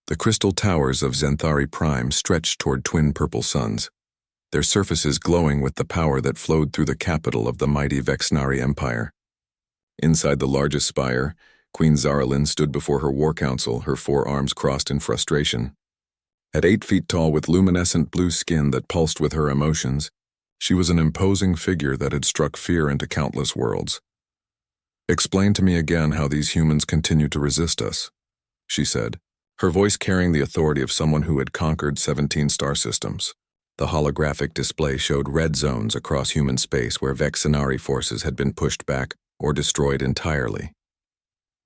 The crystal towers of Zenthari Prime stretched toward twin purple suns, their surfaces glowing with the power that flowed through the capital of the mighty Vexnari Empire. Inside the largest spire, Queen Zaralyn stood before her war council, her 4 arms crossed in frustration. At 8 feet tall with luminescent blue skin that pulsed with her emotions, she was an imposing figure that had struck fear into countless worlds. "Explain to me again how these humans continue to resist us," she said, her voice carrying the authority of someone who had conquered 17 star systems. The holographic display showed red zones across human space where Vexenari forces had been pushed back or destroyed entirely.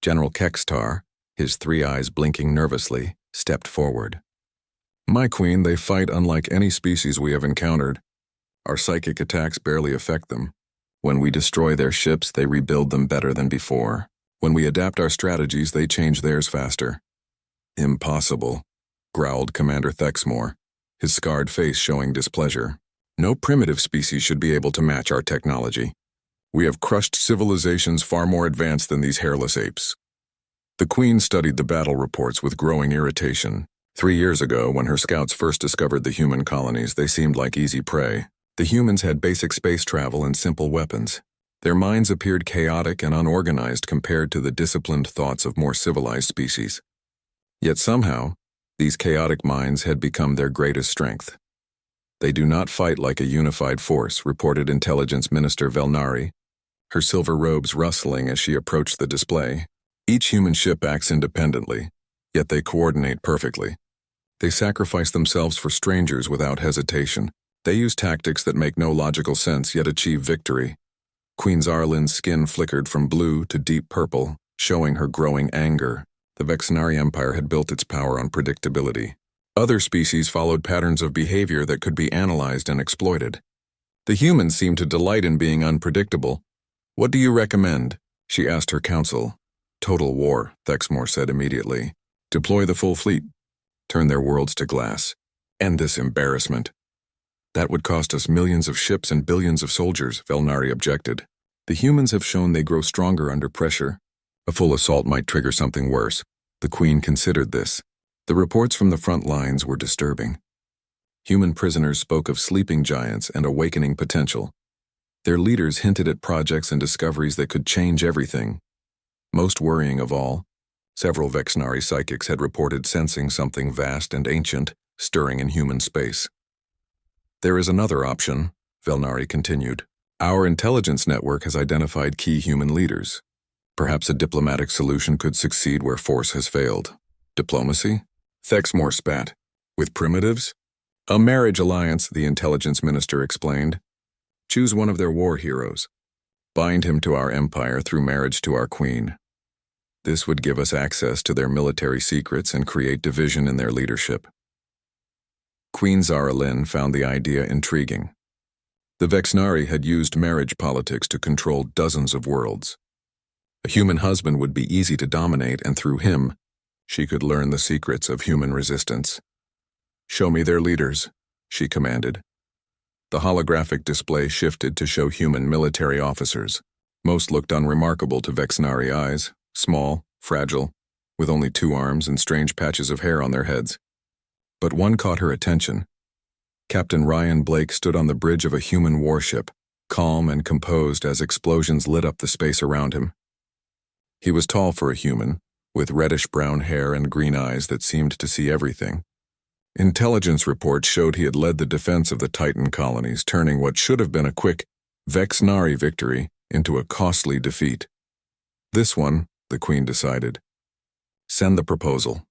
General Kextar, his 3 eyes blinking nervously, stepped forward. "My queen, they fight unlike any species we have encountered. Our psychic attacks barely affect them. When we destroy their ships, they rebuild them better than before. When we adapt our strategies, they change theirs faster." "Impossible," growled Commander Thexmore, his scarred face showing displeasure. "No primitive species should be able to match our technology. We have crushed civilizations far more advanced than these hairless apes." The Queen studied the battle reports with growing irritation. 3 years ago, when her scouts first discovered the human colonies, they seemed like easy prey. The humans had basic space travel and simple weapons. Their minds appeared chaotic and unorganized compared to the disciplined thoughts of more civilized species. Yet somehow, these chaotic minds had become their greatest strength. "They do not fight like a unified force," reported Intelligence Minister Velnari, her silver robes rustling as she approached the display. "Each human ship acts independently, yet they coordinate perfectly. They sacrifice themselves for strangers without hesitation. They use tactics that make no logical sense yet achieve victory." Queen Zaralyn's skin flickered from blue to deep purple, showing her growing anger. The Vexenari Empire had built its power on predictability. Other species followed patterns of behavior that could be analyzed and exploited. The humans seemed to delight in being unpredictable. "What do you recommend?" she asked her council. "Total war," Thexmore said immediately. "Deploy the full fleet. Turn their worlds to glass. End this embarrassment." "That would cost us millions of ships and billions of soldiers," Velnari objected. "The humans have shown they grow stronger under pressure. A full assault might trigger something worse." The Queen considered this. The reports from the front lines were disturbing. Human prisoners spoke of sleeping giants and awakening potential. Their leaders hinted at projects and discoveries that could change everything. Most worrying of all, several Vexenari psychics had reported sensing something vast and ancient stirring in human space. "There is another option," Velnari continued. "Our intelligence network has identified key human leaders. Perhaps a diplomatic solution could succeed where force has failed." "Diplomacy?" Thexmore spat. "With primitives?" "A marriage alliance," the intelligence minister explained. "Choose one of their war heroes. Bind him to our empire through marriage to our queen. This would give us access to their military secrets and create division in their leadership." Queen Zaralyn found the idea intriguing. The Vexenari had used marriage politics to control dozens of worlds. A human husband would be easy to dominate, and through him, she could learn the secrets of human resistance. "Show me their leaders," she commanded. The holographic display shifted to show human military officers. Most looked unremarkable to Vexenari eyes, small, fragile, with only 2 arms and strange patches of hair on their heads. But one caught her attention. Captain Ryan Blake stood on the bridge of a human warship, calm and composed as explosions lit up the space around him. He was tall for a human, with reddish-brown hair and green eyes that seemed to see everything. Intelligence reports showed he had led the defense of the Titan colonies, turning what should have been a quick Vexenari victory into a costly defeat. This one, the Queen decided. Send the proposal.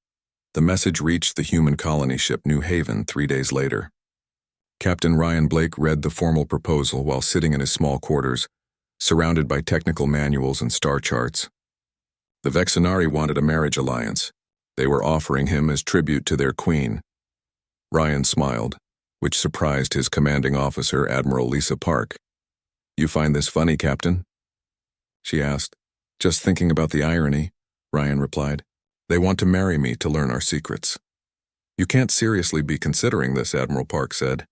The message reached the human colony ship New Haven 3 days later. Captain Ryan Blake read the formal proposal while sitting in his small quarters, surrounded by technical manuals and star charts. The Vexenari wanted a marriage alliance. They were offering him as tribute to their queen. Ryan smiled, which surprised his commanding officer, Admiral Lisa Park. "You find this funny, Captain?" she asked. "Just thinking about the irony," Ryan replied. "They want to marry me to learn our secrets." "You can't seriously be considering this," Admiral Park said.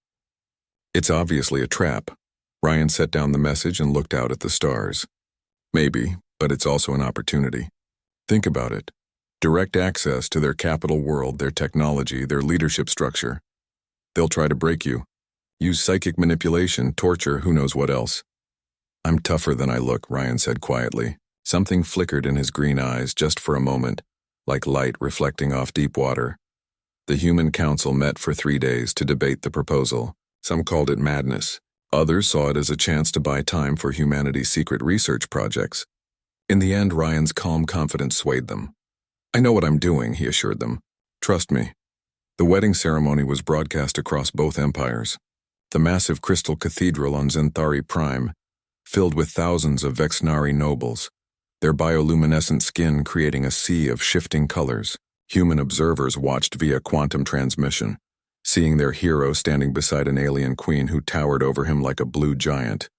"It's obviously a trap." Ryan set down the message and looked out at the stars. "Maybe, but it's also an opportunity. Think about it. Direct access to their capital world, their technology, their leadership structure. They'll try to break you. Use psychic manipulation, torture, who knows what else. I'm tougher than I look, Ryan said quietly. Something flickered in his green eyes just for a moment, like light reflecting off deep water. The Human Council met for 3 days to debate the proposal. Some called it madness. Others saw it as a chance to buy time for humanity's secret research projects. In the end, Ryan's calm confidence swayed them. I know what I'm doing, he assured them. Trust me. The wedding ceremony was broadcast across both empires. The massive crystal cathedral on Zenthari Prime, filled with thousands of Vexnari nobles, their bioluminescent skin creating a sea of shifting colors. Human observers watched via quantum transmission, seeing their hero standing beside an alien queen who towered over him like a blue giant.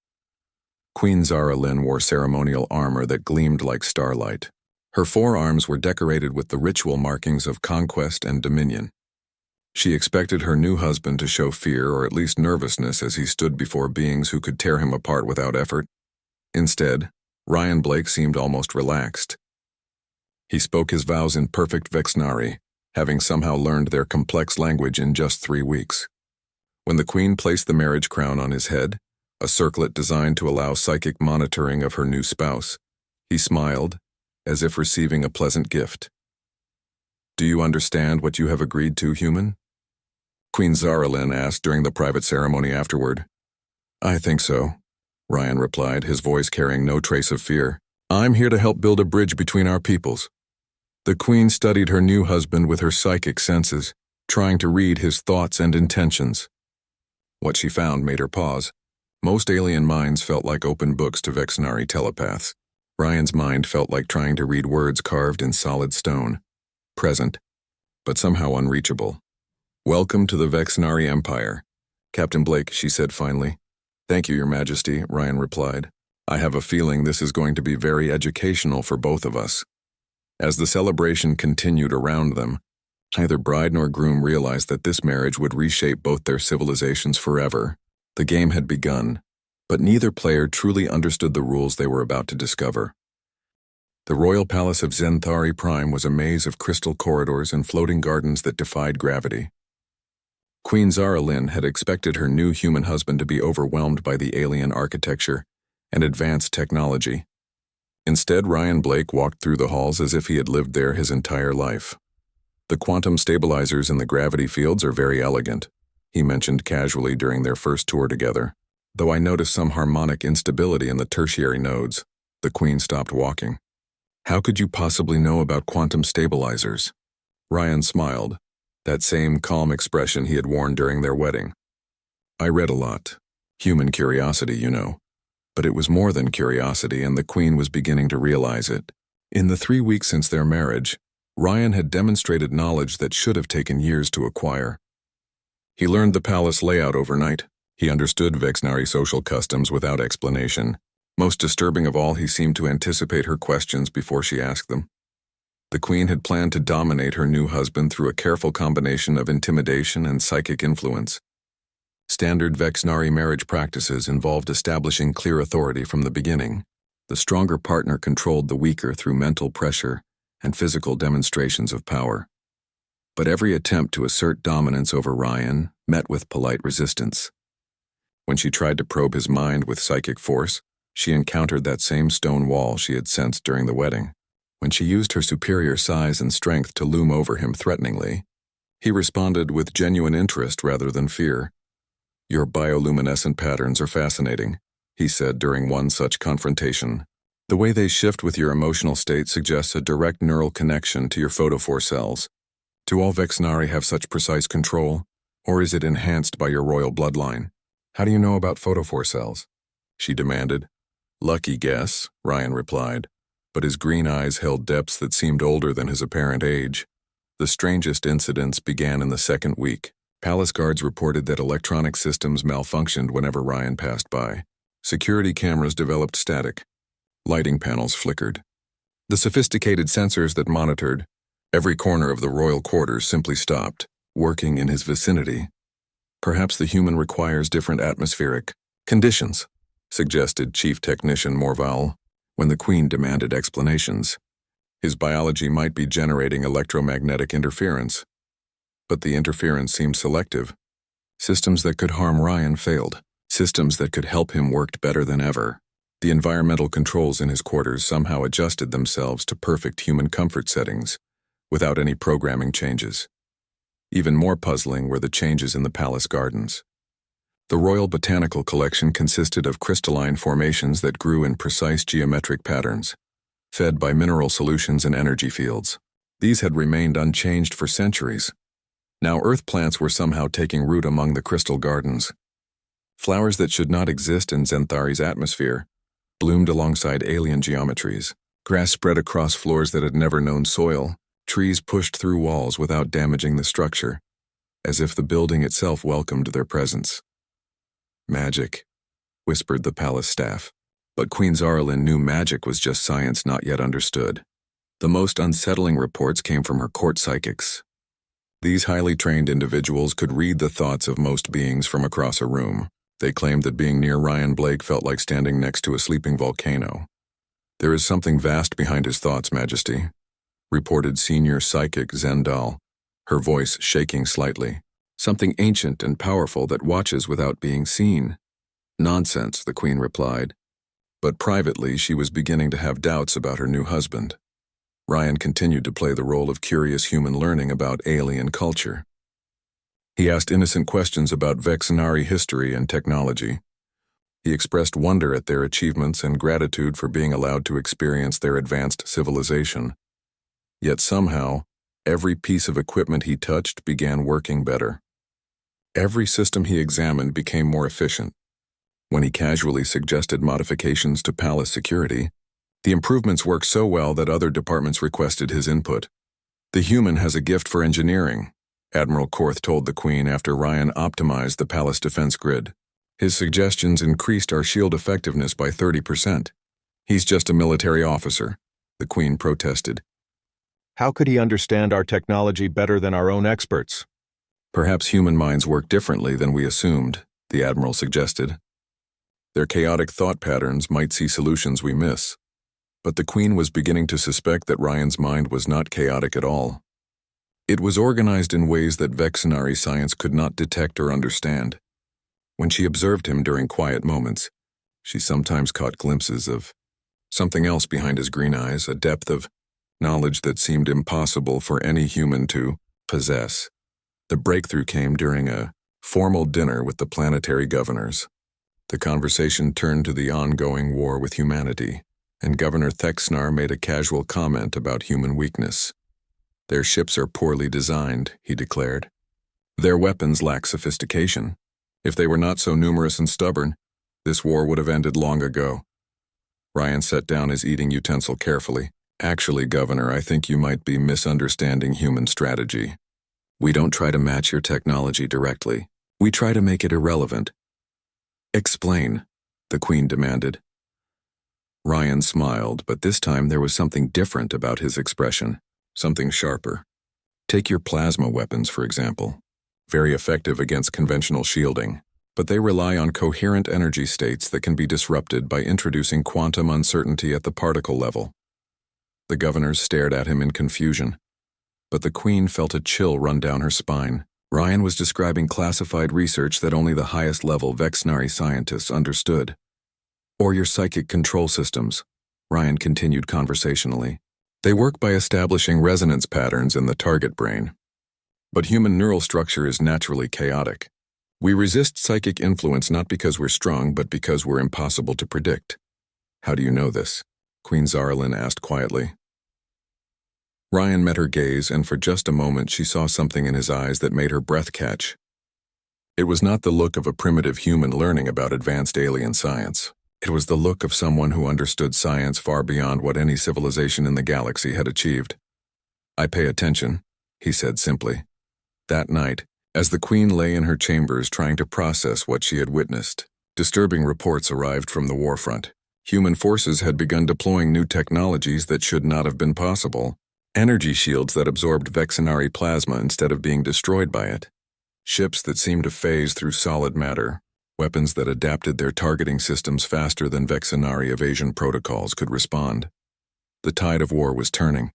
Queen Zara Lynn wore ceremonial armor that gleamed like starlight. Her forearms were decorated with the ritual markings of conquest and dominion. She expected her new husband to show fear or at least nervousness as he stood before beings who could tear him apart without effort. Instead, Ryan Blake seemed almost relaxed. He spoke his vows in perfect Vexnari, having somehow learned their complex language in just 3 weeks. When the queen placed the marriage crown on his head, a circlet designed to allow psychic monitoring of her new spouse, he smiled, as if receiving a pleasant gift. Do you understand what you have agreed to, human? Queen Zara Lynn asked during the private ceremony afterward. I think so, Ryan replied, his voice carrying no trace of fear. I'm here to help build a bridge between our peoples. The queen studied her new husband with her psychic senses, trying to read his thoughts and intentions. What she found made her pause. Most alien minds felt like open books to Vexnari telepaths. Ryan's mind felt like trying to read words carved in solid stone. Present, but somehow unreachable. Welcome to the Vexnari Empire, Captain Blake, she said finally. Thank you, Your Majesty, Ryan replied. I have a feeling this is going to be very educational for both of us. As the celebration continued around them, neither bride nor groom realized that this marriage would reshape both their civilizations forever. The game had begun, but neither player truly understood the rules they were about to discover. The royal palace of Zenthari Prime was a maze of crystal corridors and floating gardens that defied gravity. Queen Zara Lynn had expected her new human husband to be overwhelmed by the alien architecture and advanced technology. Instead, Ryan Blake walked through the halls as if he had lived there his entire life. The quantum stabilizers in the gravity fields are very elegant, he mentioned casually during their first tour together. Though I noticed some harmonic instability in the tertiary nodes, the queen stopped walking. How could you possibly know about quantum stabilizers? Ryan smiled, that same calm expression he had worn during their wedding. I read a lot. Human curiosity, you know. But it was more than curiosity, and the queen was beginning to realize it. In the 3 weeks since their marriage, Ryan had demonstrated knowledge that should have taken years to acquire. He learned the palace layout overnight. He understood Vexnari social customs without explanation. Most disturbing of all, he seemed to anticipate her questions before she asked them. The queen had planned to dominate her new husband through a careful combination of intimidation and psychic influence. Standard Vexnari marriage practices involved establishing clear authority from the beginning. The stronger partner controlled the weaker through mental pressure and physical demonstrations of power. But every attempt to assert dominance over Ryan met with polite resistance. When she tried to probe his mind with psychic force, she encountered that same stone wall she had sensed during the wedding. When she used her superior size and strength to loom over him threateningly, he responded with genuine interest rather than fear. Your bioluminescent patterns are fascinating, he said during one such confrontation. The way they shift with your emotional state suggests a direct neural connection to your photophore cells. Do all Vexnari have such precise control, or is it enhanced by your royal bloodline? How do you know about photophore cells? She demanded. Lucky guess, Ryan replied, but his green eyes held depths that seemed older than his apparent age. The strangest incidents began in the second week. Palace guards reported that electronic systems malfunctioned whenever Ryan passed by. Security cameras developed static. Lighting panels flickered. The sophisticated sensors that monitored every corner of the royal quarters simply stopped working in his vicinity. Perhaps the human requires different atmospheric conditions, suggested Chief Technician Morval, when the Queen demanded explanations. His biology might be generating electromagnetic interference, but the interference seemed selective. Systems that could harm Ryan failed. Systems that could help him worked better than ever. The environmental controls in his quarters somehow adjusted themselves to perfect human comfort settings, without any programming changes. Even more puzzling were the changes in the palace gardens. The Royal Botanical Collection consisted of crystalline formations that grew in precise geometric patterns, fed by mineral solutions and energy fields. These had remained unchanged for centuries. Now earth plants were somehow taking root among the crystal gardens. Flowers that should not exist in Zenthari's atmosphere bloomed alongside alien geometries. Grass spread across floors that had never known soil. Trees pushed through walls without damaging the structure, as if the building itself welcomed their presence. Magic, whispered the palace staff. But Queen Zarlin knew magic was just science not yet understood. The most unsettling reports came from her court psychics. These highly trained individuals could read the thoughts of most beings from across a room. They claimed that being near Ryan Blake felt like standing next to a sleeping volcano. "There is something vast behind his thoughts, Majesty," reported senior psychic Zendal, her voice shaking slightly. "Something ancient and powerful that watches without being seen." "Nonsense," the Queen replied. But privately, she was beginning to have doubts about her new husband. Ryan continued to play the role of curious human learning about alien culture. He asked innocent questions about Vexenari history and technology. He expressed wonder at their achievements and gratitude for being allowed to experience their advanced civilization. Yet somehow, every piece of equipment he touched began working better. Every system he examined became more efficient. When he casually suggested modifications to palace security, the improvements worked so well that other departments requested his input. "The human has a gift for engineering," Admiral Korth told the Queen after Ryan optimized the palace defense grid. "His suggestions increased our shield effectiveness by 30%. "He's just a military officer," the Queen protested. "How could he understand our technology better than our own experts?" "Perhaps human minds work differently than we assumed," the Admiral suggested. "Their chaotic thought patterns might see solutions we miss." But the Queen was beginning to suspect that Ryan's mind was not chaotic at all. It was organized in ways that Vexenari science could not detect or understand. When she observed him during quiet moments, she sometimes caught glimpses of something else behind his green eyes, a depth of knowledge that seemed impossible for any human to possess. The breakthrough came during a formal dinner with the planetary governors. The conversation turned to the ongoing war with humanity, and Governor Thexnar made a casual comment about human weakness. "Their ships are poorly designed," he declared. "Their weapons lack sophistication. If they were not so numerous and stubborn, this war would have ended long ago." Ryan set down his eating utensil carefully. "Actually, Governor, I think you might be misunderstanding human strategy. We don't try to match your technology directly. We try to make it irrelevant." "Explain," the Queen demanded. Ryan smiled, but this time there was something different about his expression, something sharper. "Take your plasma weapons, for example. Very effective against conventional shielding, but they rely on coherent energy states that can be disrupted by introducing quantum uncertainty at the particle level." The governors stared at him in confusion, but the Queen felt a chill run down her spine. Ryan was describing classified research that only the highest-level Vexenari scientists understood. "Or your psychic control systems," Ryan continued conversationally. "They work by establishing resonance patterns in the target brain. But human neural structure is naturally chaotic. We resist psychic influence not because we're strong, but because we're impossible to predict." "How do you know this?" Queen Zarlin asked quietly. Ryan met her gaze, and for just a moment she saw something in his eyes that made her breath catch. It was not the look of a primitive human learning about advanced alien science. It was the look of someone who understood science far beyond what any civilization in the galaxy had achieved. "I pay attention," he said simply. That night, as the Queen lay in her chambers trying to process what she had witnessed, disturbing reports arrived from the warfront. Human forces had begun deploying new technologies that should not have been possible. Energy shields that absorbed Vexenari plasma instead of being destroyed by it. Ships that seemed to phase through solid matter. Weapons that adapted their targeting systems faster than Vexenari evasion protocols could respond. The tide of war was turning,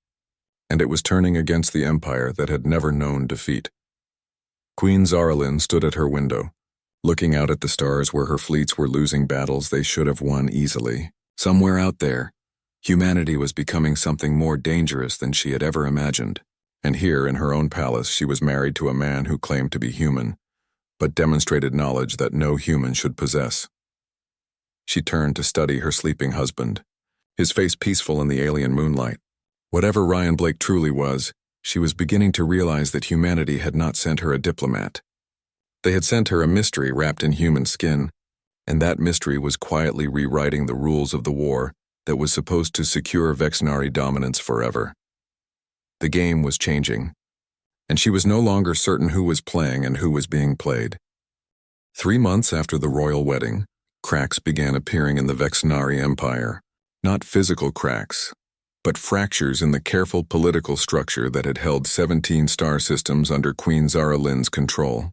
and it was turning against the empire that had never known defeat. Queen Zaralyn stood at her window, looking out at the stars where her fleets were losing battles they should have won easily. Somewhere out there, humanity was becoming something more dangerous than she had ever imagined. And here, in her own palace, she was married to a man who claimed to be human, but demonstrated knowledge that no human should possess. She turned to study her sleeping husband, his face peaceful in the alien moonlight. Whatever Ryan Blake truly was, she was beginning to realize that humanity had not sent her a diplomat. They had sent her a mystery wrapped in human skin, and that mystery was quietly rewriting the rules of the war that was supposed to secure Vexnari dominance forever. The game was changing, and she was no longer certain who was playing and who was being played. 3 months after the royal wedding, cracks began appearing in the Vexnari Empire. Not physical cracks, but fractures in the careful political structure that had held 17 star systems under Queen Zaralyn's control.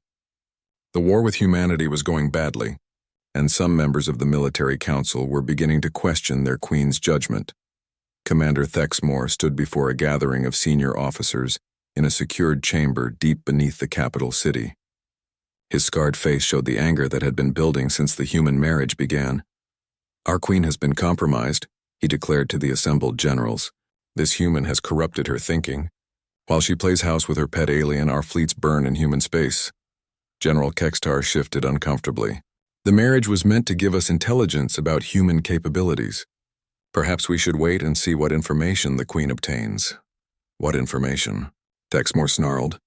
The war with humanity was going badly, and some members of the military council were beginning to question their queen's judgment. Commander Thexmore stood before a gathering of senior officers in a secured chamber deep beneath the capital city. His scarred face showed the anger that had been building since the human marriage began. "Our queen has been compromised," he declared to the assembled generals. "This human has corrupted her thinking. While she plays house with her pet alien, our fleets burn in human space." General Kextar shifted uncomfortably. "The marriage was meant to give us intelligence about human capabilities. Perhaps we should wait and see what information the queen obtains." "What information?" Thexmore snarled.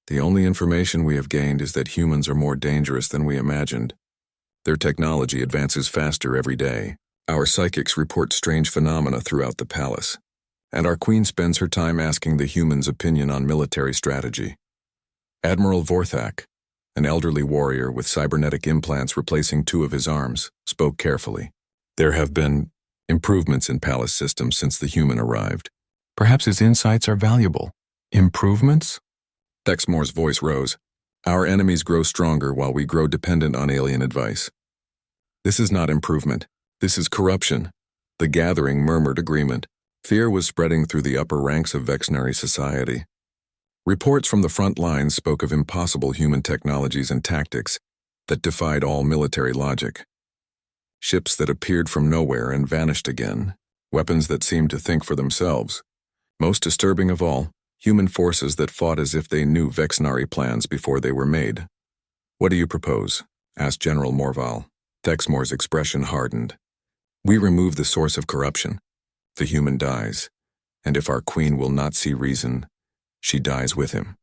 "The only information we have gained is that humans are more dangerous than we imagined. Their technology advances faster every day. Our psychics report strange phenomena throughout the palace, and our queen spends her time asking the humans' opinion on military strategy." Admiral Vorthak, an elderly warrior with cybernetic implants replacing 2 of his arms, spoke carefully. "There have been improvements in palace systems since the human arrived. Perhaps his insights are valuable." "Improvements?" Thexmore's voice rose. "Our enemies grow stronger while we grow dependent on alien advice. This is not improvement. This is corruption." The gathering murmured agreement. Fear was spreading through the upper ranks of Vexnari society. Reports from the front lines spoke of impossible human technologies and tactics that defied all military logic. Ships that appeared from nowhere and vanished again, weapons that seemed to think for themselves. Most disturbing of all, human forces that fought as if they knew Vexnari plans before they were made. "What do you propose?" asked General Morval. Thexmore's expression hardened. "We remove the source of corruption. The human dies, and if our queen will not see reason, she dies with him."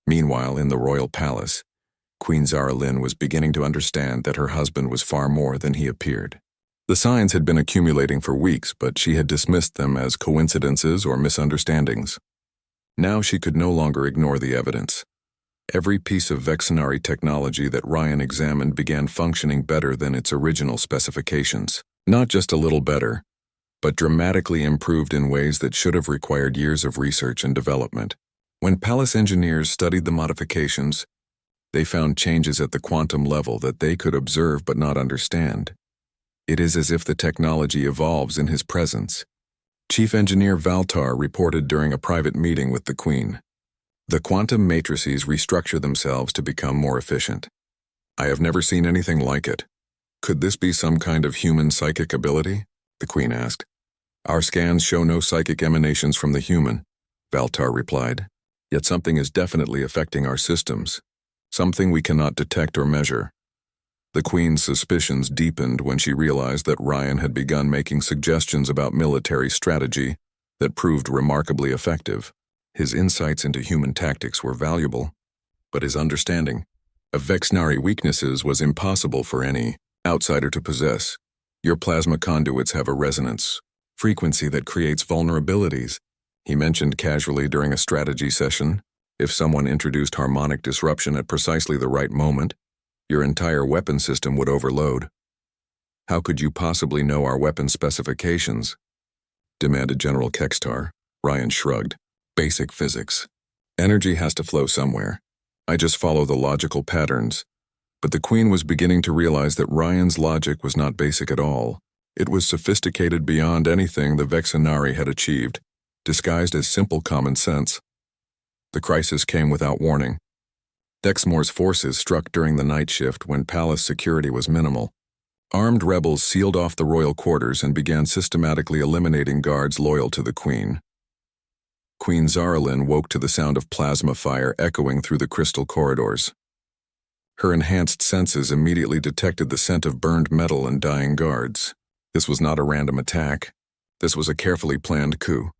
Meanwhile, in the royal palace, Queen Zaralyn was beginning to understand that her husband was far more than he appeared. The signs had been accumulating for weeks, but she had dismissed them as coincidences or misunderstandings. Now she could no longer ignore the evidence. Every piece of Vexnari technology that Ryan examined began functioning better than its original specifications. Not just a little better, but dramatically improved in ways that should have required years of research and development. When palace engineers studied the modifications, they found changes at the quantum level that they could observe but not understand. It is as if the technology evolves in his presence. Chief Engineer Valtar reported during a private meeting with the Queen. "The quantum matrices restructure themselves to become more efficient. I have never seen anything like it. Could this be some kind of human psychic ability?" the Queen asked. "Our scans show no psychic emanations from the human," Valtar replied. "Yet something is definitely affecting our systems, something we cannot detect or measure." The Queen's suspicions deepened when she realized that Ryan had begun making suggestions about military strategy that proved remarkably effective. His insights into human tactics were valuable, but his understanding of Vexnari weaknesses was impossible for any outsider to possess. "Your plasma conduits have a resonance frequency that creates vulnerabilities," he mentioned casually during a strategy session. "If someone introduced harmonic disruption at precisely the right moment, your entire weapon system would overload." "How could you possibly know our weapon specifications?" demanded General Kextar. Ryan shrugged. "Basic physics. Energy has to flow somewhere. I just follow the logical patterns." But the Queen was beginning to realize that Ryan's logic was not basic at all. It was sophisticated beyond anything the Vexenari had achieved, disguised as simple common sense. The crisis came without warning. Dexmoor's forces struck during the night shift when palace security was minimal. Armed rebels sealed off the royal quarters and began systematically eliminating guards loyal to the Queen. Queen Zaralyn woke to the sound of plasma fire echoing through the crystal corridors. Her enhanced senses immediately detected the scent of burned metal and dying guards. This was not a random attack. This was a carefully planned coup.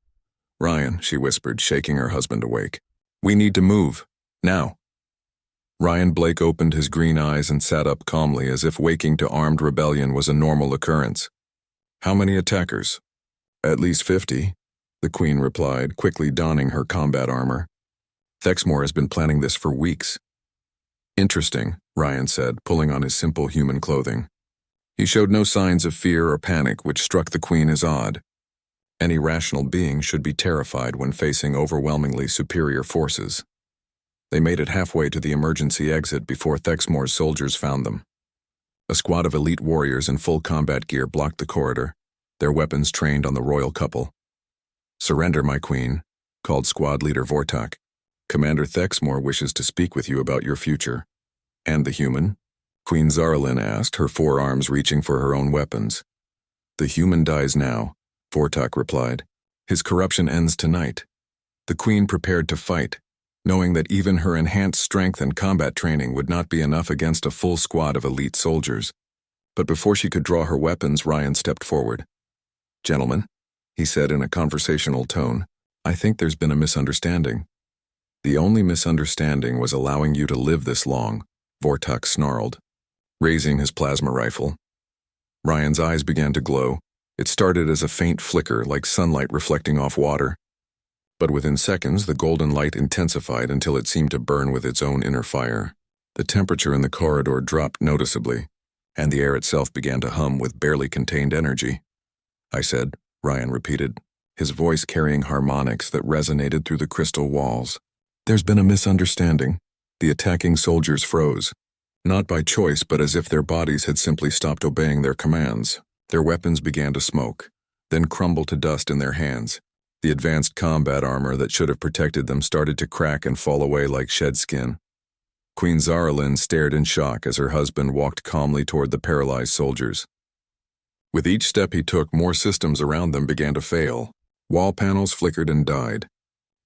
"Ryan," she whispered, shaking her husband awake. "We need to move. Now." Ryan Blake opened his green eyes and sat up calmly as if waking to armed rebellion was a normal occurrence. "How many attackers?" "At least 50, the Queen replied, quickly donning her combat armor. "Thexmoor has been planning this for weeks." "Interesting," Ryan said, pulling on his simple human clothing. He showed no signs of fear or panic, which struck the Queen as odd. Any rational being should be terrified when facing overwhelmingly superior forces. They made it halfway to the emergency exit before Thexmoor's soldiers found them. A squad of elite warriors in full combat gear blocked the corridor, their weapons trained on the royal couple. "Surrender, my queen," called squad leader Vortak. "Commander Thexmoor wishes to speak with you about your future." "And the human?" Queen Zaralyn asked, her forearms reaching for her own weapons. "The human dies now," Vortak replied. "His corruption ends tonight." The Queen prepared to fight, knowing that even her enhanced strength and combat training would not be enough against a full squad of elite soldiers. But before she could draw her weapons, Ryan stepped forward. "Gentlemen," he said in a conversational tone, "I think there's been a misunderstanding." "The only misunderstanding was allowing you to live this long," Vortak snarled, raising his plasma rifle. Ryan's eyes began to glow. It started as a faint flicker, like sunlight reflecting off water. But within seconds, the golden light intensified until it seemed to burn with its own inner fire. The temperature in the corridor dropped noticeably, and the air itself began to hum with barely contained energy. "I said," Ryan repeated, his voice carrying harmonics that resonated through the crystal walls. "There's been a misunderstanding." The attacking soldiers froze, not by choice but as if their bodies had simply stopped obeying their commands. Their weapons began to smoke, then crumble to dust in their hands. The advanced combat armor that should have protected them started to crack and fall away like shed skin. Queen Zaralyn stared in shock as her husband walked calmly toward the paralyzed soldiers. With each step he took, more systems around them began to fail. Wall panels flickered and died.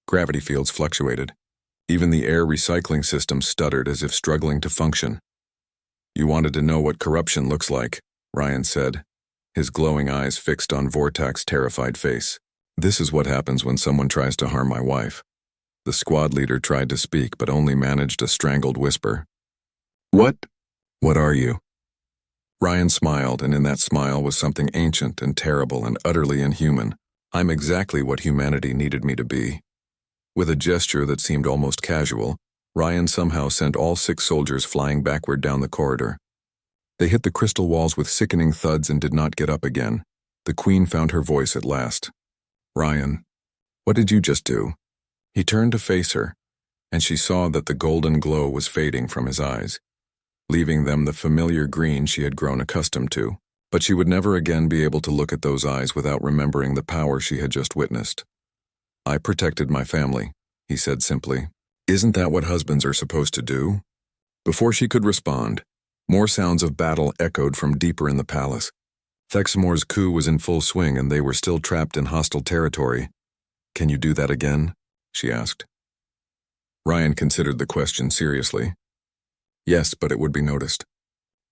Gravity fields fluctuated. Even the air recycling system stuttered as if struggling to function. "You wanted to know what corruption looks like," Ryan said, his glowing eyes fixed on Vortak's terrified face. "This is what happens when someone tries to harm my wife." The squad leader tried to speak but only managed a strangled whisper. "What? What are you?" Ryan smiled, and in that smile was something ancient and terrible and utterly inhuman. "I'm exactly what humanity needed me to be." With a gesture that seemed almost casual, Ryan somehow sent all 6 soldiers flying backward down the corridor. They hit the crystal walls with sickening thuds and did not get up again. The Queen found her voice at last. "Ryan, what did you just do?" He turned to face her, and she saw that the golden glow was fading from his eyes, leaving them the familiar green she had grown accustomed to. But she would never again be able to look at those eyes without remembering the power she had just witnessed. "I protected my family," he said simply. "Isn't that what husbands are supposed to do?" Before she could respond, more sounds of battle echoed from deeper in the palace. Thexmoor's coup was in full swing and they were still trapped in hostile territory. "Can you do that again?" she asked. Ryan considered the question seriously. "Yes, but it would be noticed.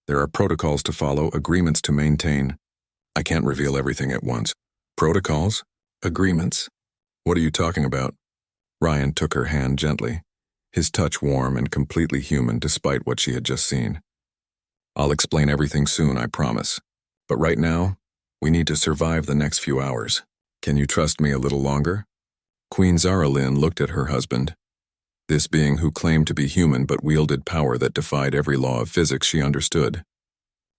There are protocols to follow, agreements to maintain. I can't reveal everything at once." "Protocols? Agreements? What are you talking about?" Ryan took her hand gently, his touch warm and completely human despite what she had just seen. "I'll explain everything soon, I promise. But right now, we need to survive the next few hours. Can you trust me a little longer?" Queen Zaralyn looked at her husband. This being who claimed to be human but wielded power that defied every law of physics she understood.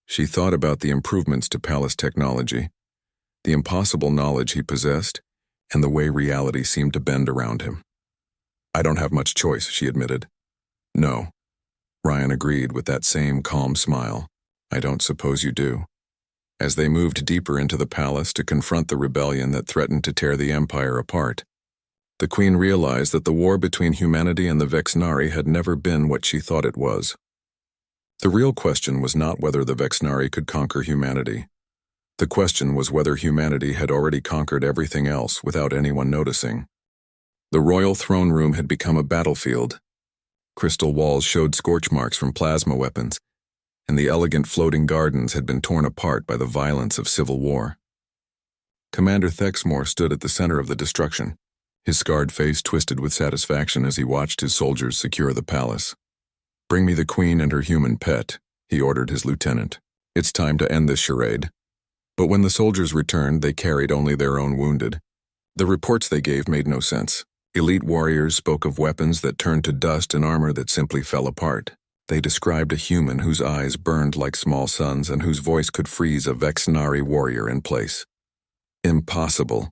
She thought about the improvements to palace technology, the impossible knowledge he possessed, and the way reality seemed to bend around him. "I don't have much choice," she admitted. "No," Ryan agreed with that same calm smile. "I don't suppose you do." As they moved deeper into the palace to confront the rebellion that threatened to tear the Empire apart, the Queen realized that the war between humanity and the Vexnari had never been what she thought it was. The real question was not whether the Vexnari could conquer humanity. The question was whether humanity had already conquered everything else without anyone noticing. The royal throne room had become a battlefield. Crystal walls showed scorch marks from plasma weapons, and the elegant floating gardens had been torn apart by the violence of civil war. Commander Thexmore stood at the center of the destruction, his scarred face twisted with satisfaction as he watched his soldiers secure the palace. "Bring me the Queen and her human pet," he ordered his lieutenant. "It's time to end this charade." But when the soldiers returned, they carried only their own wounded. The reports they gave made no sense. Elite warriors spoke of weapons that turned to dust and armor that simply fell apart. They described a human whose eyes burned like small suns and whose voice could freeze a Vexnari warrior in place. "Impossible,"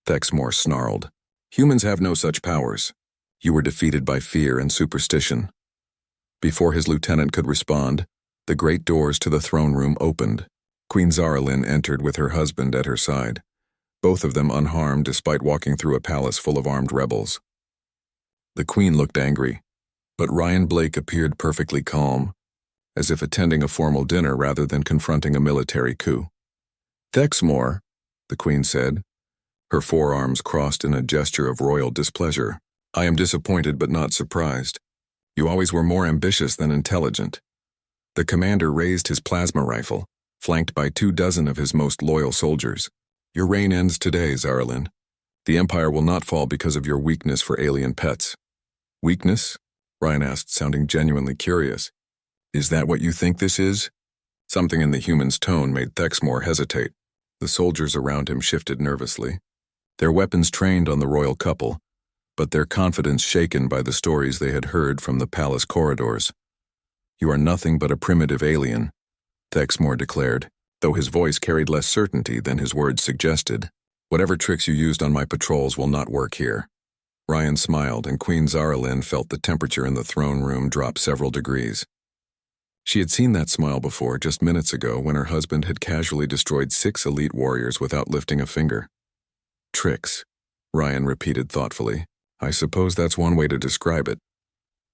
Thexmore snarled. "Humans have no such powers. You were defeated by fear and superstition." Before his lieutenant could respond, the great doors to the throne room opened. Queen Zaralyn entered with her husband at her side, both of them unharmed despite walking through a palace full of armed rebels. The Queen looked angry, but Ryan Blake appeared perfectly calm, as if attending a formal dinner rather than confronting a military coup. "Thexmore," the Queen said, her forearms crossed in a gesture of royal displeasure. "I am disappointed but not surprised. You always were more ambitious than intelligent." The commander raised his plasma rifle, flanked by 24 of his most loyal soldiers. "Your reign ends today, Zaralyn. The Empire will not fall because of your weakness for alien pets." "Weakness?" Ryan asked, sounding genuinely curious. "Is that what you think this is?" Something in the human's tone made Thexmore hesitate. The soldiers around him shifted nervously, their weapons trained on the royal couple, but their confidence shaken by the stories they had heard from the palace corridors. "You are nothing but a primitive alien," Thexmore declared, though his voice carried less certainty than his words suggested. "Whatever tricks you used on my patrols will not work here." Ryan smiled, and Queen Zaralyn felt the temperature in the throne room drop several degrees. She had seen that smile before, just minutes ago, when her husband had casually destroyed 6 elite warriors without lifting a finger. "Tricks," Ryan repeated thoughtfully. "I suppose that's one way to describe it."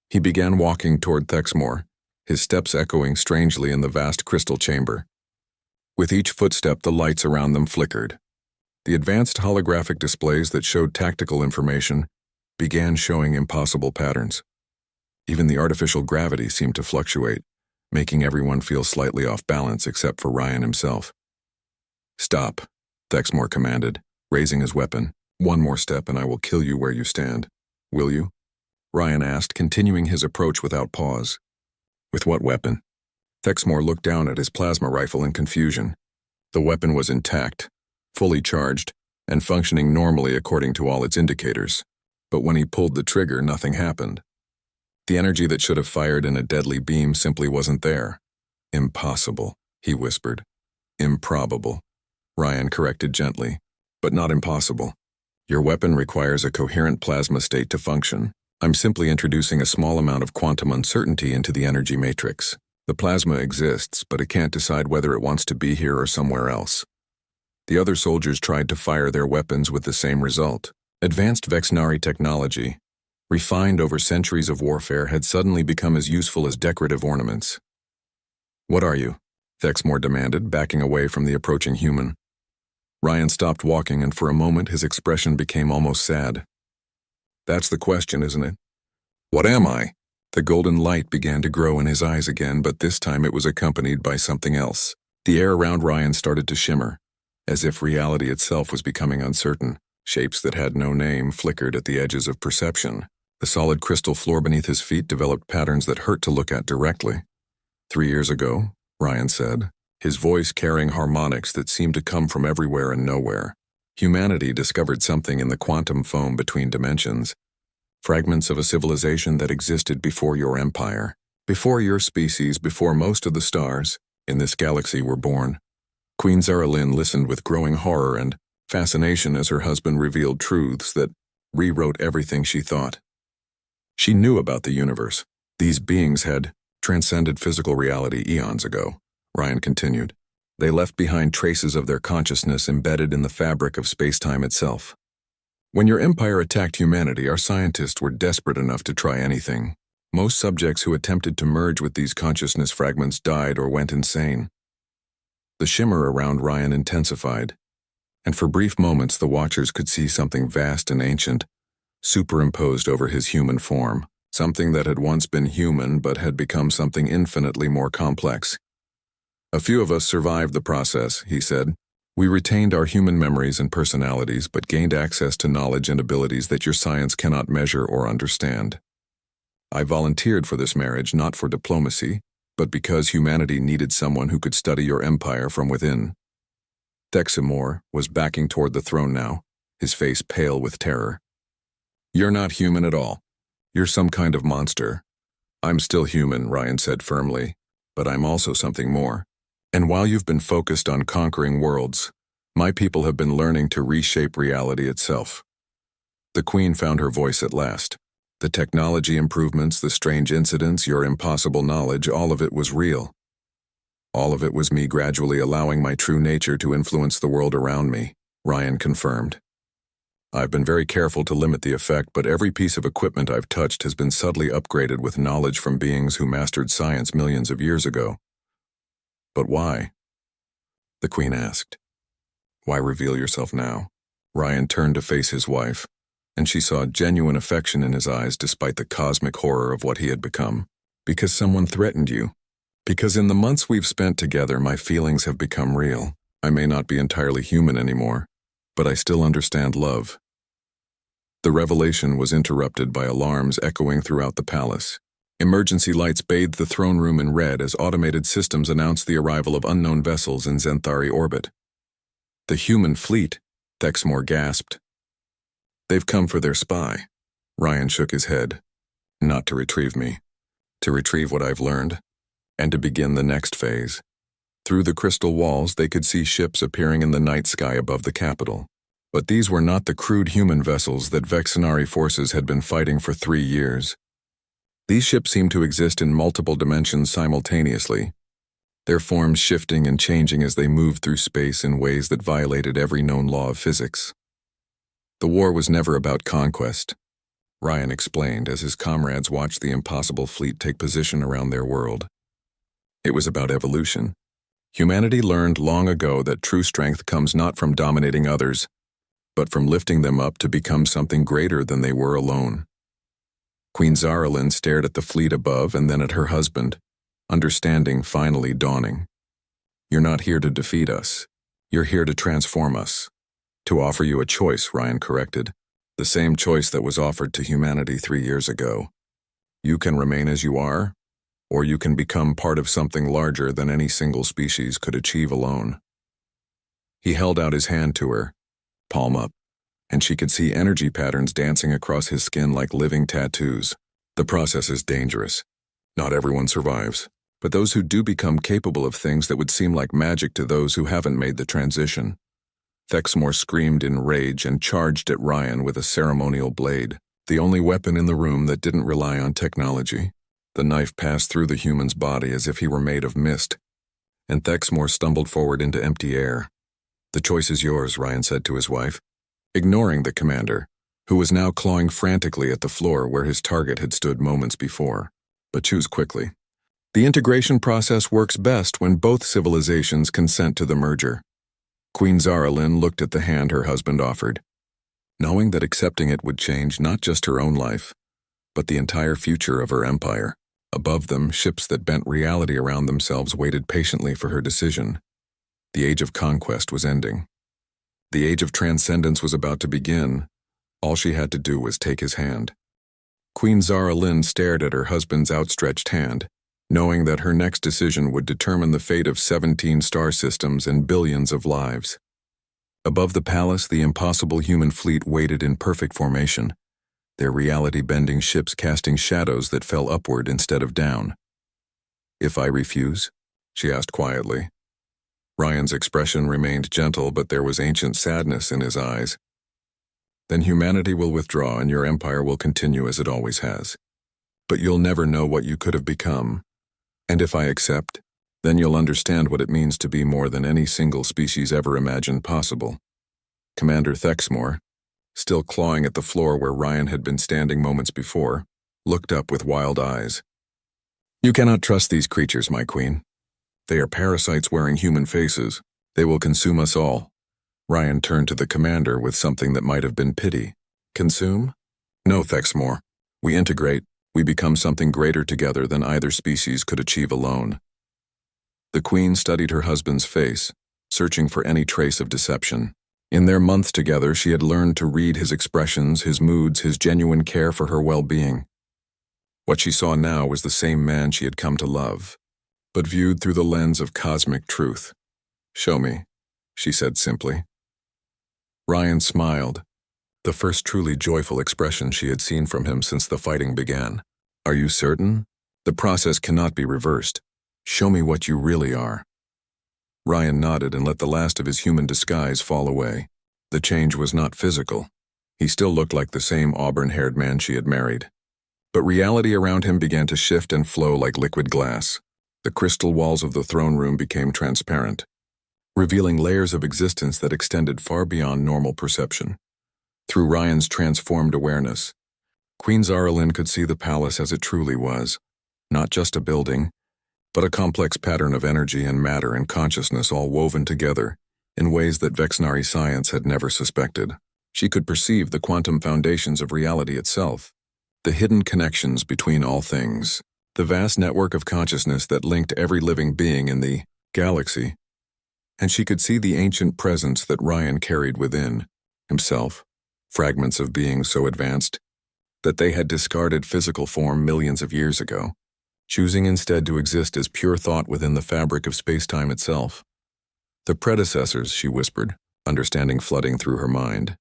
He began walking toward Thexmore, his steps echoing strangely in the vast crystal chamber. With each footstep, the lights around them flickered. The advanced holographic displays that showed tactical information began showing impossible patterns. Even the artificial gravity seemed to fluctuate, making everyone feel slightly off balance except for Ryan himself. "Stop," Thexmore commanded, raising his weapon. "One more step and I will kill you where you stand. Will you?" Ryan asked, continuing his approach without pause. "With what weapon?" Thexmore looked down at his plasma rifle in confusion. The weapon was intact, fully charged, and functioning normally according to all its indicators. But when he pulled the trigger, nothing happened. The energy that should have fired in a deadly beam simply wasn't there. "Impossible," he whispered. "Improbable," Ryan corrected gently, "but not impossible. Your weapon requires a coherent plasma state to function. I'm simply introducing a small amount of quantum uncertainty into the energy matrix. The plasma exists, but it can't decide whether it wants to be here or somewhere else." The other soldiers tried to fire their weapons with the same result. Advanced Vexnari technology, refined over centuries of warfare, had suddenly become as useful as decorative ornaments. "What are you?" Thexmore demanded, backing away from the approaching human. Ryan stopped walking, and for a moment his expression became almost sad. "That's the question, isn't it? What am I?" The golden light began to grow in his eyes again, but this time it was accompanied by something else. The air around Ryan started to shimmer, as if reality itself was becoming uncertain. Shapes that had no name flickered at the edges of perception. The solid crystal floor beneath his feet developed patterns that hurt to look at directly. 3 years ago, Ryan said, his voice carrying harmonics that seemed to come from everywhere and nowhere, humanity discovered something in the quantum foam between dimensions. Fragments of a civilization that existed before your empire, before your species, before most of the stars in this galaxy were born. Queen Zaralyn listened with growing horror and fascination as her husband revealed truths that rewrote everything she thought. She knew about the universe. These beings had transcended physical reality eons ago, Ryan continued. They left behind traces of their consciousness embedded in the fabric of space-time itself. When your empire attacked humanity, our scientists were desperate enough to try anything. Most subjects who attempted to merge with these consciousness fragments died or went insane. The shimmer around Ryan intensified, and for brief moments the watchers could see something vast and ancient, superimposed over his human form, something that had once been human but had become something infinitely more complex. "A few of us survived the process," he said. "We retained our human memories and personalities but gained access to knowledge and abilities that your science cannot measure or understand. I volunteered for this marriage not for diplomacy, but because humanity needed someone who could study your empire from within." Theximor was backing toward the throne now, his face pale with terror. "You're not human at all. You're some kind of monster." "I'm still human," Ryan said firmly, "but I'm also something more. And while you've been focused on conquering worlds, my people have been learning to reshape reality itself." The Queen found her voice at last. "The technology improvements, the strange incidents, your impossible knowledge, all of it was real. All of it was me gradually allowing my true nature to influence the world around me," Ryan confirmed. "I've been very careful to limit the effect, but every piece of equipment I've touched has been subtly upgraded with knowledge from beings who mastered science millions of years ago." "But why?" the Queen asked. "Why reveal yourself now?" Ryan turned to face his wife, and she saw genuine affection in his eyes despite the cosmic horror of what he had become. "Because someone threatened you. Because in the months we've spent together, my feelings have become real. I may not be entirely human anymore, but I still understand love." The revelation was interrupted by alarms echoing throughout the palace. Emergency lights bathed the throne room in red as automated systems announced the arrival of unknown vessels in Zenthari orbit. "The human fleet," Theximor gasped. "They've come for their spy." Ryan shook his head. "Not to retrieve me. To retrieve what I've learned, and to begin the next phase." Through the crystal walls they could see ships appearing in the night sky above the capital. But these were not the crude human vessels that Vexenari forces had been fighting for 3 years. These ships seemed to exist in multiple dimensions simultaneously, their forms shifting and changing as they moved through space in ways that violated every known law of physics. "The war was never about conquest," Ryan explained as his comrades watched the impossible fleet take position around their world. "It was about evolution. Humanity learned long ago that true strength comes not from dominating others, but from lifting them up to become something greater than they were alone." Queen Zaralyn stared at the fleet above and then at her husband, understanding finally dawning. "You're not here to defeat us. You're here to transform us." "To offer you a choice," Ryan corrected. "The same choice that was offered to humanity 3 years ago. You can remain as you are, or you can become part of something larger than any single species could achieve alone." He held out his hand to her, palm up, and she could see energy patterns dancing across his skin like living tattoos. "The process is dangerous. Not everyone survives, but those who do become capable of things that would seem like magic to those who haven't made the transition." Theximor screamed in rage and charged at Ryan with a ceremonial blade, the only weapon in the room that didn't rely on technology. The knife passed through the human's body as if he were made of mist, and Theximor stumbled forward into empty air. "The choice is yours," Ryan said to his wife, ignoring the commander, who was now clawing frantically at the floor where his target had stood moments before. "But choose quickly. The integration process works best when both civilizations consent to the merger." Queen Zaralyn looked at the hand her husband offered, knowing that accepting it would change not just her own life, but the entire future of her empire. Above them, ships that bent reality around themselves waited patiently for her decision. The age of conquest was ending. The age of transcendence was about to begin. All she had to do was take his hand. Queen Zaralyn stared at her husband's outstretched hand, knowing that her next decision would determine the fate of 17 star systems and billions of lives. Above the palace, the impossible human fleet waited in perfect formation, their reality-bending ships casting shadows that fell upward instead of down. "If I refuse?" she asked quietly. Ryan's expression remained gentle, but there was ancient sadness in his eyes. "Then humanity will withdraw and your empire will continue as it always has. But you'll never know what you could have become. And if I accept, Then you'll understand what it means to be more than any single species ever imagined possible. Commander Thexmore, still clawing at the floor where Ryan had been standing moments before, looked up with wild eyes. You cannot trust these creatures, my queen. They are parasites wearing human faces. They will consume us all. Ryan turned to the commander with something that might have been pity. Consume? No, Thexmore. We integrate. We become something greater together than either species could achieve alone. The queen studied her husband's face, searching for any trace of deception. In their month together, she had learned to read his expressions, his moods, his genuine care for her well-being. What she saw now was the same man she had come to love, but viewed through the lens of cosmic truth. Show me, she said simply. Ryan smiled, the first truly joyful expression she had seen from him since the fighting began. Are you certain? The process cannot be reversed. Show me what you really are. Ryan nodded and let the last of his human disguise fall away. The change was not physical. He still looked like the same auburn-haired man she had married. But reality around him began to shift and flow like liquid glass. The crystal walls of the throne room became transparent, revealing layers of existence that extended far beyond normal perception. Through Ryan's transformed awareness, Queen Zaralyn could see the palace as it truly was, not just a building, but a complex pattern of energy and matter and consciousness all woven together in ways that Vexnari science had never suspected. She could perceive the quantum foundations of reality itself, the hidden connections between all things, the vast network of consciousness that linked every living being in the galaxy. And she could see the ancient presence that Ryan carried within himself, fragments of beings so advanced that they had discarded physical form millions of years ago, choosing instead to exist as pure thought within the fabric of space-time itself. The predecessors, she whispered, understanding flooding through her mind.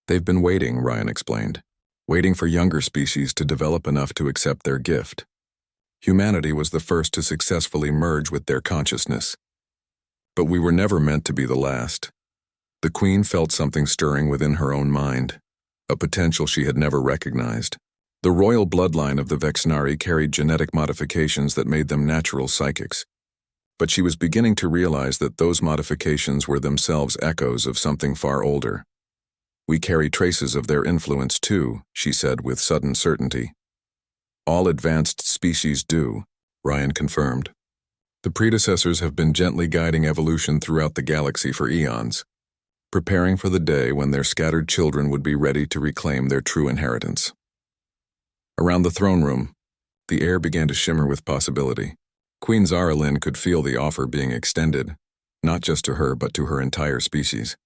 They've been waiting, Ryan explained, waiting for younger species to develop enough to accept their gift. Humanity was the first to successfully merge with their consciousness. But we were never meant to be the last. The queen felt something stirring within her own mind, a potential she had never recognized. The royal bloodline of the Vexnari carried genetic modifications that made them natural psychics. But she was beginning to realize that those modifications were themselves echoes of something far older. We carry traces of their influence too, she said with sudden certainty. All advanced species do, Ryan confirmed. The predecessors have been gently guiding evolution throughout the galaxy for eons, preparing for the day when their scattered children would be ready to reclaim their true inheritance. Around the throne room, the air began to shimmer with possibility. Queen Zaralyn could feel the offer being extended, not just to her but to her entire species.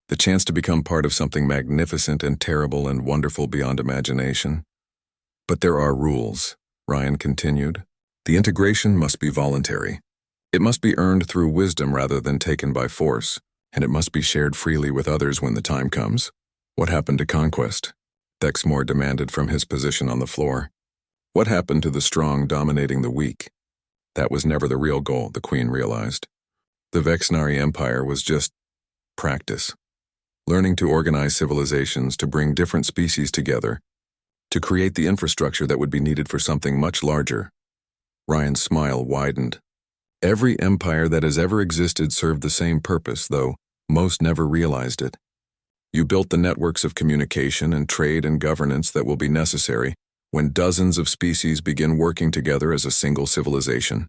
The chance to become part of something magnificent and terrible and wonderful beyond imagination. But there are rules, Ryan continued. The integration must be voluntary. It must be earned through wisdom rather than taken by force, and it must be shared freely with others when the time comes. What happened to conquest? Thexmore demanded from his position on the floor. What happened to the strong dominating the weak? That was never the real goal, the queen realized. The Vexnari Empire was just practice. Learning to organize civilizations, to bring different species together, to create the infrastructure that would be needed for something much larger. Ryan's smile widened. Every empire that has ever existed served the same purpose, though most never realized it. You built the networks of communication and trade and governance that will be necessary when dozens of species begin working together as a single civilization.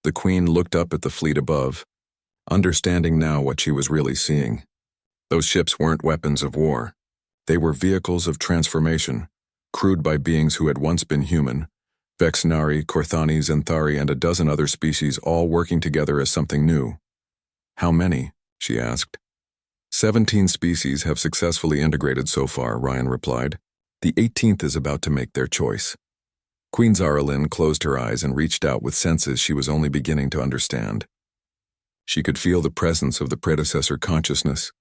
The queen looked up at the fleet above, understanding now what she was really seeing. Those ships weren't weapons of war. They were vehicles of transformation, crewed by beings who had once been human, Vexnari, Korthani, Zenthari, and a dozen other species all working together as something new. How many? She asked. 17 species have successfully integrated so far, Ryan replied. The 18th is about to make their choice. Queen Zaralyn closed her eyes and reached out with senses she was only beginning to understand. She could feel the presence of the predecessor consciousness,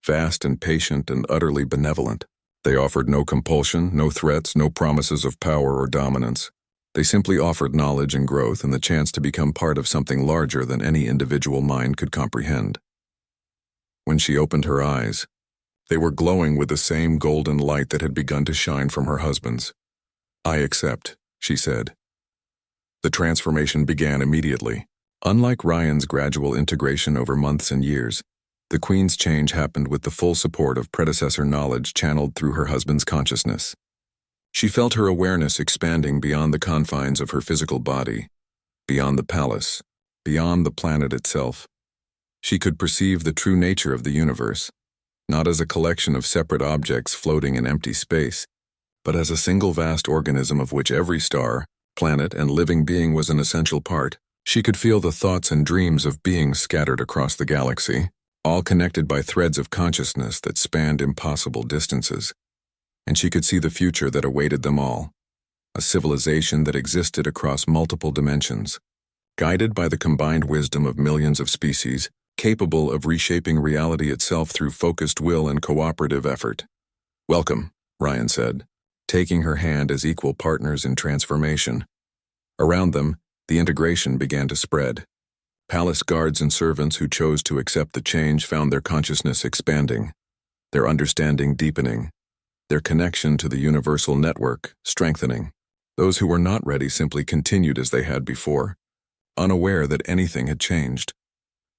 vast and patient and utterly benevolent. They offered no compulsion, no threats, no promises of power or dominance. They simply offered knowledge and growth and the chance to become part of something larger than any individual mind could comprehend. When she opened her eyes, they were glowing with the same golden light that had begun to shine from her husband's. I accept, she said. The transformation began immediately. Unlike Ryan's gradual integration over months and years, the Queen's change happened with the full support of predecessor knowledge channeled through her husband's consciousness. She felt her awareness expanding beyond the confines of her physical body, beyond the palace, beyond the planet itself. She could perceive the true nature of the universe, not as a collection of separate objects floating in empty space, but as a single vast organism of which every star, planet, and living being was an essential part. She could feel the thoughts and dreams of beings scattered across the galaxy, all connected by threads of consciousness that spanned impossible distances. And she could see the future that awaited them all, a civilization that existed across multiple dimensions, guided by the combined wisdom of millions of species, capable of reshaping reality itself through focused will and cooperative effort. "Welcome," Ryan said, taking her hand as equal partners in transformation. Around them, the integration began to spread. Palace guards and servants who chose to accept the change found their consciousness expanding, their understanding deepening, their connection to the universal network strengthening. Those who were not ready simply continued as they had before, unaware that anything had changed.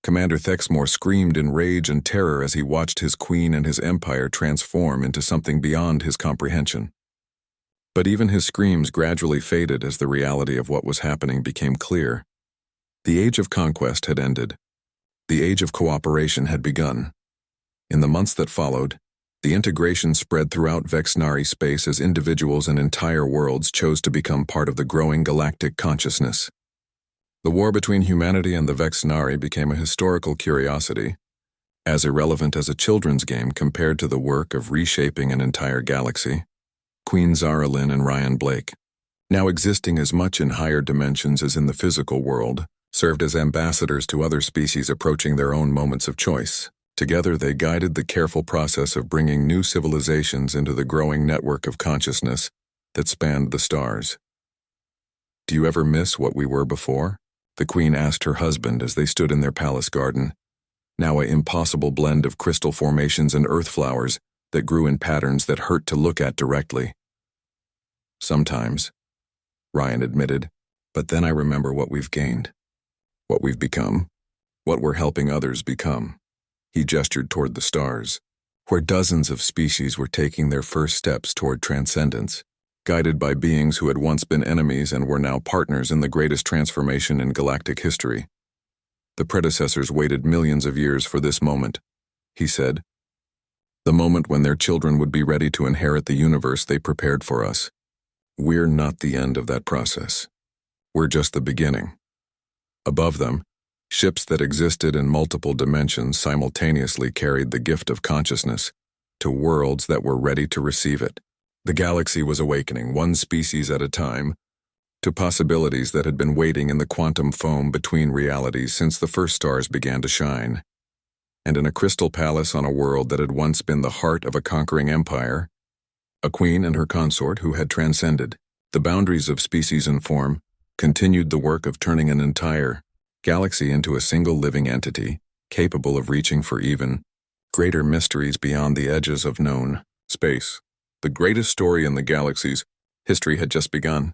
Commander Thexmore screamed in rage and terror as he watched his queen and his empire transform into something beyond his comprehension. But even his screams gradually faded as the reality of what was happening became clear. The age of conquest had ended. The age of cooperation had begun. In the months that followed, the integration spread throughout Vexnari space as individuals and entire worlds chose to become part of the growing galactic consciousness. The war between humanity and the Vexnari became a historical curiosity, as irrelevant as a children's game compared to the work of reshaping an entire galaxy. Queen Zara Lynn and Ryan Blake, now existing as much in higher dimensions as in the physical world, served as ambassadors to other species approaching their own moments of choice. Together they guided the careful process of bringing new civilizations into the growing network of consciousness that spanned the stars. "Do you ever miss what we were before?" the Queen asked her husband as they stood in their palace garden, now an impossible blend of crystal formations and earth flowers that grew in patterns that hurt to look at directly. "Sometimes," Ryan admitted, "but then I remember what we've gained, what we've become, what we're helping others become." He gestured toward the stars, where dozens of species were taking their first steps toward transcendence, guided by beings who had once been enemies and were now partners in the greatest transformation in galactic history. "The predecessors waited millions of years for this moment," he said. "The moment when their children would be ready to inherit the universe they prepared for us. We're not the end of that process. We're just the beginning." Above them, ships that existed in multiple dimensions simultaneously carried the gift of consciousness to worlds that were ready to receive it. The galaxy was awakening, one species at a time, to possibilities that had been waiting in the quantum foam between realities since the first stars began to shine. And in a crystal palace on a world that had once been the heart of a conquering empire, a queen and her consort who had transcended the boundaries of species and form, continued the work of turning an entire galaxy into a single living entity, capable of reaching for even greater mysteries beyond the edges of known space. The greatest story in the galaxy's history had just begun.